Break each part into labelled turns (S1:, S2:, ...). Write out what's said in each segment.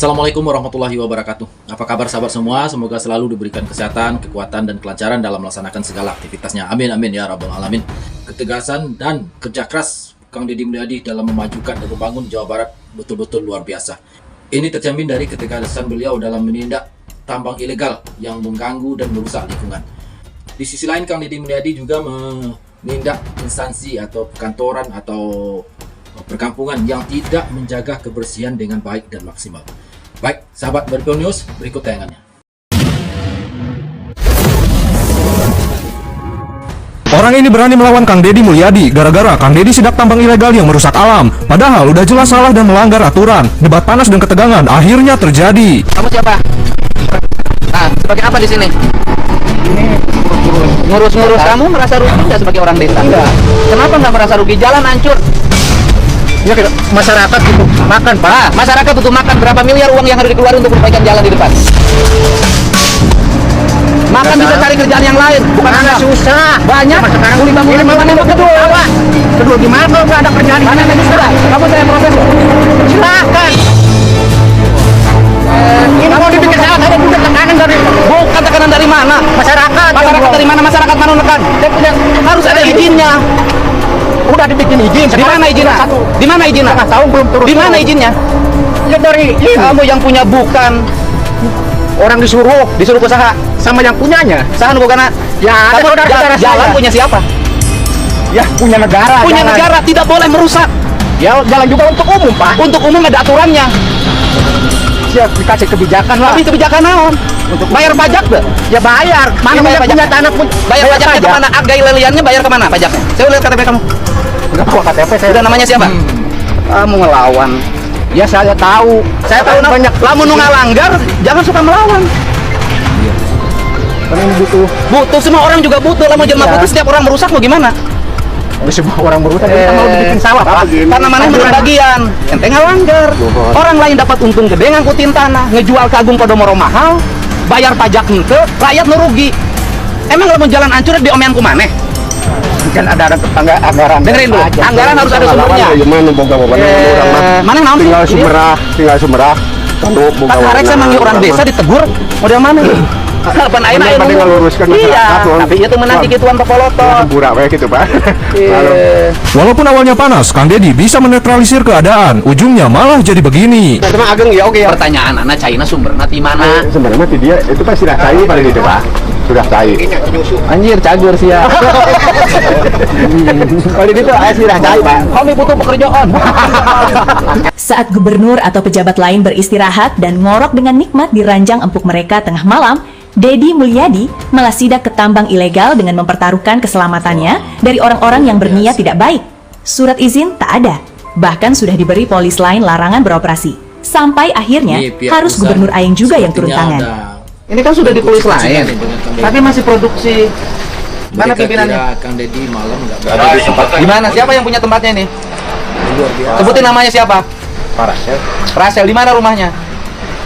S1: Assalamualaikum warahmatullahi wabarakatuh. Apa kabar sahabat semua? Semoga selalu diberikan kesehatan, kekuatan, dan kelancaran dalam melaksanakan segala aktivitasnya. Amin amin ya rabbal alamin. Ketegasan dan kerja keras Kang Deddy Mulyadi dalam memajukan dan membangun Jawa Barat betul-betul luar biasa. Ini tercermin dari ketegasan beliau dalam menindak tambang ilegal yang mengganggu dan merusak lingkungan. Di sisi lain, Kang Deddy Mulyadi juga menindak instansi atau perkantoran atau perkampungan yang tidak menjaga kebersihan dengan baik dan maksimal. Baik, sahabat Berpil News, berikut tayangannya.
S2: Orang ini berani melawan Kang Deddy Mulyadi gara-gara Kang Deddy sidak tambang ilegal yang merusak alam. Padahal udah jelas salah dan melanggar aturan. Debat panas dan ketegangan akhirnya terjadi.
S3: Kamu siapa? Nah, sebagai apa di sini?
S4: Ini
S3: Ngurus-ngurus. Kamu merasa rugi nggak sebagai orang desa?
S4: Enggak.
S3: Kenapa nggak merasa rugi? Jalan hancur.
S4: ya kita, masyarakat butuh makan, Pak.
S3: Ah, masyarakat butuh makan. Berapa miliar uang yang harus dikeluarkan untuk perbaikan jalan di depan? Makan bisa cari kerjaan yang lain, bukan Anda.
S4: Susah.
S3: Banyak.
S4: Sekarang
S3: Kuli bangunan
S4: ini
S3: mana yang kedua?
S4: kedua gimana kalau nggak ada kerjaan?
S3: Mana yang sudah? Kamu saya proses.
S4: Silakan. Ini mau dibikin salah, ada juga tekanan dari
S3: Bukan tekanan dari mana?
S4: masyarakat.
S3: Masyarakat dari mana? Masyarakat mana menekan? Harus ada izinnya.
S4: Udah dibikin izin.
S3: Di mana izinnya? Di mana izinnya?
S4: Setengah tahun belum turun.
S3: Di mana izinnya?
S4: Ya dari ini.
S3: Kamu yang punya bukan
S4: Orang disuruh
S3: usaha.
S4: sama yang punyanya.
S3: Sahan bukan?
S4: Ya ada
S3: Kamu
S4: saudara-saudara
S3: jalan
S4: saya.
S3: punya siapa?
S4: Ya punya negara.
S3: Punya
S4: jalan.
S3: negara, tidak boleh merusak.
S4: Ya jalan juga untuk umum, Pak.
S3: Untuk umum ada aturannya.
S4: Ya dikasih kebijakan lah.
S3: Tapi kebijakan naon?
S4: Untuk
S3: Bayar pajak gak?
S4: ya bayar. Mana
S3: Iya, bayar
S4: yang
S3: pajak.
S4: punya tanah pun
S3: Bayar pajaknya kemana? Agai leliannya bayar kemana pajaknya? Saya lihat KTP kamu.
S4: Enggak tahu KTP saya.
S3: Udah namanya siapa?
S4: Kamu ngelawan. Ya saya tahu.
S3: Saya tahu
S4: banyak
S3: lamun nu ngalanggar, jangan suka melawan.
S4: Kan ini
S3: Butuh, semua orang juga butuh. Lamun jelema
S4: Iya.
S3: butuh, setiap orang merusak mau gimana?
S4: semua orang berusaha kita mau dibikin salah, Pak.
S3: Karena mana yang menurut bagian, ente ngalanggar. Orang lain dapat untung gede ngangkutin tanah, ngejual ke Agung Podomoro mahal, bayar pajak henteu, rakyat nu rugi. Emang kalau mau jalan hancur diomean ku maneh?
S4: Kan ada tetangga anggaran.
S3: Dengerin dulu, anggaran harus ada sumbernya.
S5: Gimana boga-boga orang mah
S3: Mana yang naon sih?
S5: tinggal Sumerah. Tanduk boga.
S3: Tak karek saya manggil orang desa ditegur, model mana? Kapan ayeuna aya
S5: Bener,
S3: nu
S5: ngeluruskan
S3: iya,
S5: masyarakat, Wan.
S3: tapi itu menanti kituan pepolotot.
S5: Pura we gitu, Pak.
S2: Walaupun awalnya panas, Kang Deddy bisa menetralisir keadaan. Ujungnya malah jadi begini.
S5: Cuma ageng ya oke ya.
S3: Pertanyaan anak China sumberna di mana?
S5: Sebenarnya mah dia itu pasti sudah cair paling itu, Pak. Sudah cair.
S3: Anjir cagur sih ya.
S5: Kalau itu sudah cair, Pak.
S3: Kami butuh pekerjaan.
S6: Saat gubernur atau pejabat lain beristirahat dan ngorok dengan nikmat di ranjang empuk mereka tengah malam, Deddy Mulyadi malah sidak ke tambang ilegal dengan mempertaruhkan keselamatannya dari orang-orang yang berniat tidak baik. Surat izin tak ada, bahkan sudah diberi polis lain larangan beroperasi. Sampai akhirnya
S1: Ini pihak
S6: harus
S1: perusahaan
S6: Gubernur Aing juga yang turun
S1: sepertinya
S6: tangan.
S1: ada
S3: Ini kan sudah ditulis
S1: kucing-kucingan
S3: lain,
S1: nih dengan Kang Deddy.
S3: tapi masih produksi. Mana
S1: Mereka
S3: pimpinannya?
S1: kira Kang Deddy malam nggak
S5: Ada di tempat
S3: Di mana? Siapa yang punya tempatnya ini?
S1: luar biasa.
S3: Sebutin namanya siapa?
S5: parah ya.
S3: Rasel, di mana rumahnya?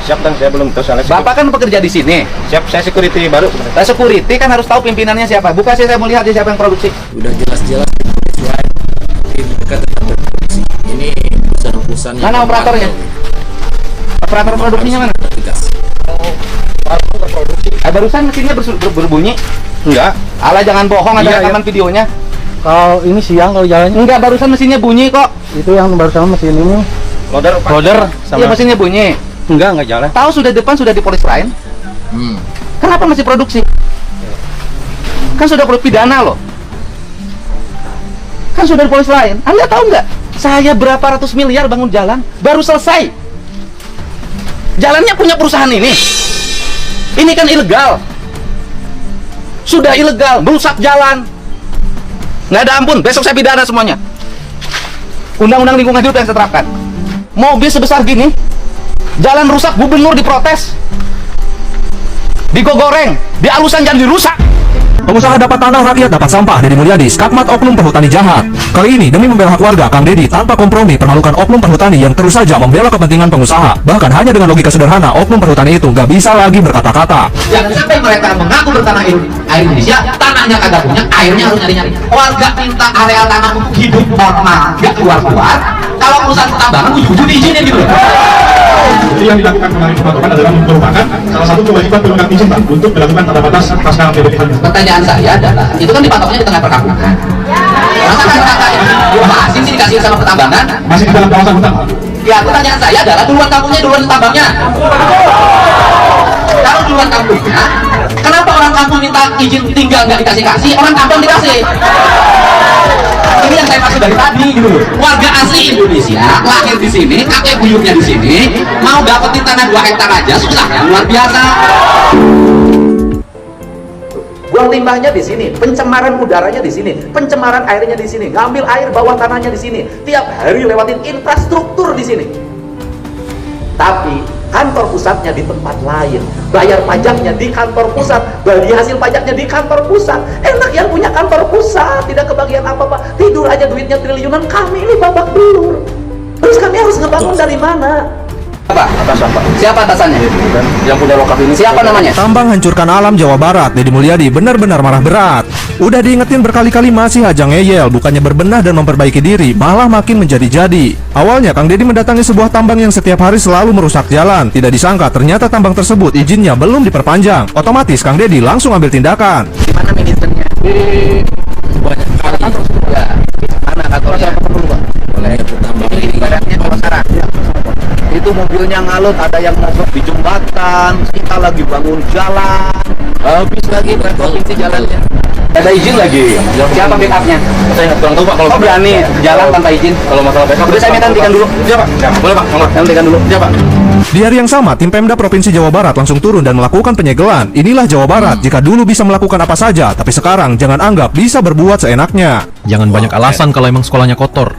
S5: Siap dan saya belum tahu soalnya.
S3: Bapak kan bekerja di sini.
S5: Siap, saya security baru.
S3: Nah, security kan harus tahu pimpinannya siapa. Buka sih, saya mau lihat dia siapa yang produksi.
S1: Udah jelas-jelas sesuai tim dekat dengan berproduksi. Ini perusahaan-perusahaan yang
S3: Mana operatornya? Operator produksinya mana?
S1: Tegas.
S3: Barusan mesinnya berbunyi.
S5: Enggak.
S3: Alah jangan bohong, ada
S5: Iya,
S3: rekaman videonya.
S4: Kalau ini siang kalau jalannya
S3: Enggak, barusan mesinnya bunyi kok.
S4: itu yang baru sama mesin ini.
S5: Loader
S3: Iya, mesinnya bunyi.
S4: Enggak jalan.
S3: Tahu sudah depan sudah di polis lain. Kenapa masih produksi? Kan sudah pidana loh. Kan sudah di polis lain. Anda tahu nggak? Saya berapa ratus miliar bangun jalan, baru selesai. Jalannya punya perusahaan ini. Ini kan ilegal. Sudah ilegal, merusak jalan. Nggak ada ampun, besok saya pidana semuanya. Undang-undang lingkungan hidup yang saya terapkan. Mobil sebesar gini, jalan rusak, gubernur diprotes. Digogoreng, di alusan jangan dirusak.
S2: Pengusaha dapat tanah, rakyat dapat sampah. Deddy Mulyadi, skakmat oknum perhutani jahat. Kali ini demi membela hak warga, Kang Deddy tanpa kompromi permalukan oknum perhutani yang terus saja membela kepentingan pengusaha. Bahkan hanya dengan logika sederhana, oknum perhutani itu nggak bisa lagi berkata-kata.
S3: Jangan sampai mereka mengaku bertanah air Indonesia, tanahnya kagak punya, airnya harus nyari-nyari. Warga minta areal tanah untuk hidup normal, nggak keluar-keluar. Kalau perusahaan pertambangan ujung-ujung diizinin gitu.
S7: Jadi yang dilakukan kemarin pembangunan adalah merupakan salah satu kewajiban pemegang izin Pak untuk melakukan tanda batas pasca PBB.
S3: Pertanyaan saya adalah, itu kan dipatoknya di tengah perkampungan. Masa kata-kata yang dilepasin sih dikasih sama pertambangan?
S7: Masih di dalam kawasan hutan Pak.
S3: Ya, pertanyaan saya adalah duluan kampungnya, duluan tambangnya. Kalau duluan kampungnya, kenapa orang kampung minta izin tinggal nggak dikasih-kasih, orang kampung dikasih? Ini yang saya maksud dari tadi gitu loh. Warga asli Indonesia, lahir di sini, kakek buyutnya di sini, mau dapetin tanah 2 hektar aja susahnya luar biasa. Buang limbahnya di sini, pencemaran udaranya di sini, pencemaran airnya di sini, ngambil air bawah tanahnya di sini, tiap hari lewatin infrastruktur di sini. Tapi kantor pusatnya di tempat lain, bayar pajaknya di kantor pusat, bagi hasil pajaknya di kantor pusat. Enak yang punya kantor pusat, tidak kebagian apa-apa, tidur aja duitnya triliunan. Kami ini babak belur. Terus kami harus ngebangun dari mana? Siapa atasannya? Yang punya lokasi ini siapa namanya?
S2: Tambang hancurkan alam Jawa Barat, Deddy Mulyadi benar-benar marah berat. Udah diingetin berkali-kali masih aja ngeyel, bukannya berbenah dan memperbaiki diri, malah makin menjadi-jadi. Awalnya Kang Deddy mendatangi sebuah tambang yang setiap hari selalu merusak jalan. Tidak disangka ternyata tambang tersebut izinnya belum diperpanjang. Otomatis Kang Deddy langsung ambil tindakan.
S3: Di mana ministernya? Banyak kantor ya. Mana kantornya? Boleh tambang ini ibaratnya kalau sekarang. Itu mobilnya ngalut, ada yang mogok di jembatan, kita lagi bangun jalan, habis lagi ke provinsi jalannya. Ada izin lagi. Siapa backupnya? Saya nggak tahu Pak. Kalau berani jalan tanpa izin. Kalau masalah backup, udah saya minta hentikan dulu. Iya Pak. Boleh Pak. Hentikan dulu. Iya Pak.
S2: Di hari yang sama, tim Pemda Provinsi Jawa Barat langsung turun dan melakukan penyegelan. Inilah Jawa Barat, jika dulu bisa melakukan apa saja, tapi sekarang jangan anggap bisa berbuat seenaknya.
S8: Jangan banyak alasan kalau emang sekolahnya kotor.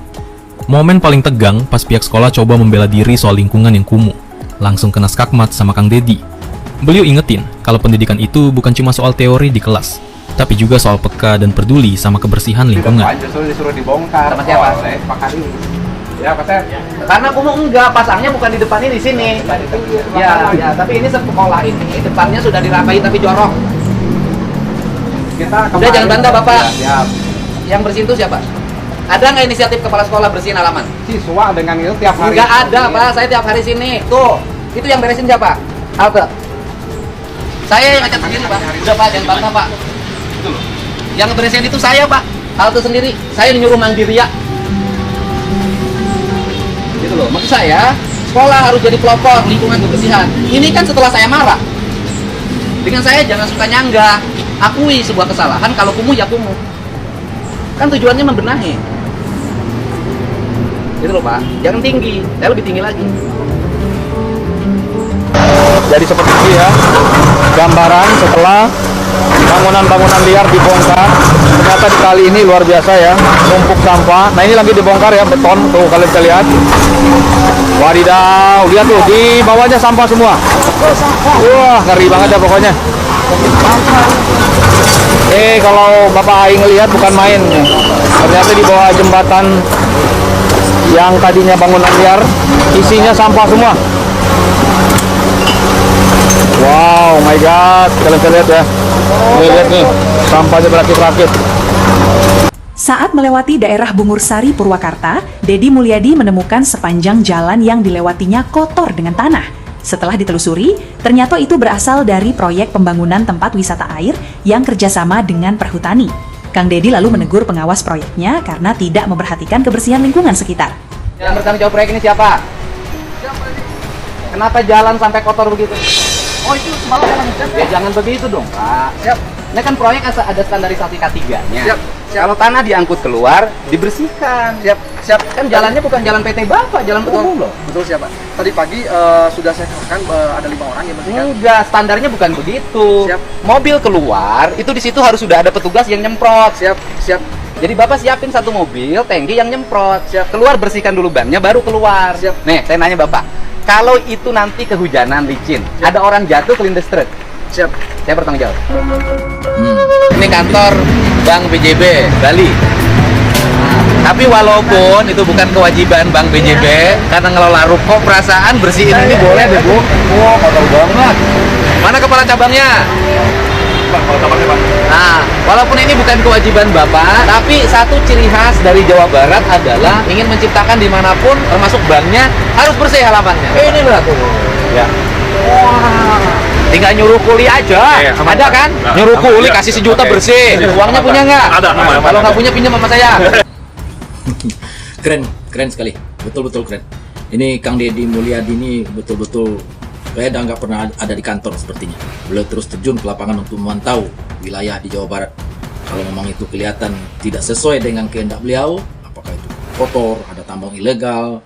S8: Momen paling tegang pas pihak sekolah coba membela diri soal lingkungan yang kumuh. Langsung kena skakmat sama Kang Deddy. Beliau ingetin kalau pendidikan itu bukan cuma soal teori di kelas, tapi juga soal peka dan peduli sama kebersihan lingkungan.
S5: Justru disuruh dibongkar.
S3: Sama siapa?
S5: Pak Kadi. Ya, Pak Ter.
S3: Karena kumuh enggak, pasangnya bukan di depan ini, di sini. Ya, tapi ini sekolah ini depannya sudah dirapain tapi jorok. Udah jangan bantah Bapak.
S5: Ya,
S3: Yang bersihin itu siapa? Ada nggak inisiatif kepala sekolah bersihin halaman?
S5: siswa dengan itu tiap hari.
S3: Nggak ada Pak, saya tiap hari sini. Tuh, itu yang beresin siapa? Halte. Saya yang ngecat sendiri Pak. Udah Pak, jangan bantah Pak. Itu loh. Yang beresin itu saya Pak. Halte sendiri. Saya nyuruh mandiri ya. Gitu loh. Maksud saya, sekolah harus jadi pelopor lingkungan kebersihan. Ini kan setelah saya marah. Dengan saya jangan suka nyanggah. Akui sebuah kesalahan, kalau kumuh ya kumuh. Kan tujuannya membenahi. Gitu loh Pak, jangan tinggi, saya lebih tinggi lagi.
S4: Jadi seperti ini ya, gambaran setelah bangunan-bangunan liar dibongkar. Ternyata di kali ini luar biasa ya, numpuk sampah. Nah ini lagi dibongkar ya, beton, tuh kalian bisa lihat. Wadidaw, lihat tuh, di bawahnya sampah semua. Wah, ngeri banget ya pokoknya. Kalau Bapak Aing ngelihat bukan main. Ternyata di bawah jembatan yang tadinya bangunan liar, isinya sampah semua. Wow, my God, kalian bisa lihat ya. Nih, lihat nih, sampahnya berakit-rakit.
S6: Saat melewati daerah Bungursari, Purwakarta, Deddy Mulyadi menemukan sepanjang jalan yang dilewatinya kotor dengan tanah. Setelah ditelusuri, ternyata itu berasal dari proyek pembangunan tempat wisata air yang kerjasama dengan perhutani. Kang Deddy lalu menegur pengawas proyeknya karena tidak memperhatikan kebersihan lingkungan sekitar.
S3: Yang bertanggung jawab proyek ini siapa? Kenapa jalan sampai kotor begitu? Oh itu semalam jalan. Ya jangan begitu dong Pak. Siap. Ini kan proyek ada standarisasi K3-nya. Siap. Kalau tanah diangkut keluar, dibersihkan. Siap. Kan jalannya bukan jalan PT Bapak, jalan umum loh.
S9: Betul siapa? Tadi pagi sudah saya katakan ada 5 orang yang bersihkan.
S3: Enggak, standarnya bukan begitu.
S9: Siap.
S3: Mobil keluar, itu di situ harus sudah ada petugas yang nyemprot.
S9: Siap.
S3: Jadi Bapak siapin satu mobil, tangki yang nyemprot.
S9: Siap.
S3: Keluar bersihkan dulu bannya, baru keluar.
S9: Siap.
S3: Nih, saya nanya Bapak, kalau itu nanti kehujanan licin, ada orang jatuh clean the street.
S9: Siap.
S3: saya bertanggung jawab. Ini kantor Bank BJB Bali. Tapi walaupun itu bukan kewajiban Bank BJB, karena ngelola ruko, perasaan bersihin ini boleh deh, Bu. Wah, kotor banget. Mana kepala cabangnya? Nah, walaupun ini bukan kewajiban Bapak, tapi satu ciri khas dari Jawa Barat adalah ingin menciptakan dimanapun, termasuk banknya, harus bersih halamannya. Ini lah tuh. Ya. Wah, tinggal nyuruh kuli aja. Ada kan? Nyuruh kuli kasih sejuta bersih. Uangnya punya nggak?
S7: Ada.
S3: Kalau nggak punya pinjam sama saya.
S1: Keren sekali, betul-betul keren. Ini Kang Deddy Mulyadi ini betul-betul saya udah nggak pernah ada di kantor sepertinya. Beliau terus terjun ke lapangan untuk memantau wilayah di Jawa Barat. Kalau memang itu kelihatan tidak sesuai dengan kehendak beliau, apakah itu kotor, ada tambang ilegal,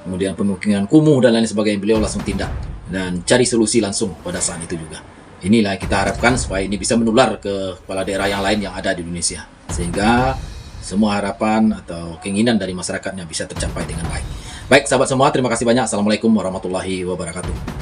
S1: kemudian pemukiman kumuh dan lain sebagainya, beliau langsung tindak dan cari solusi langsung pada saat itu juga. Inilah yang kita harapkan supaya ini bisa menular ke kepala daerah yang lain yang ada di Indonesia, sehingga semua harapan atau keinginan dari masyarakatnya bisa tercapai dengan baik. Baik sahabat semua, terima kasih banyak. Assalamualaikum warahmatullahi wabarakatuh.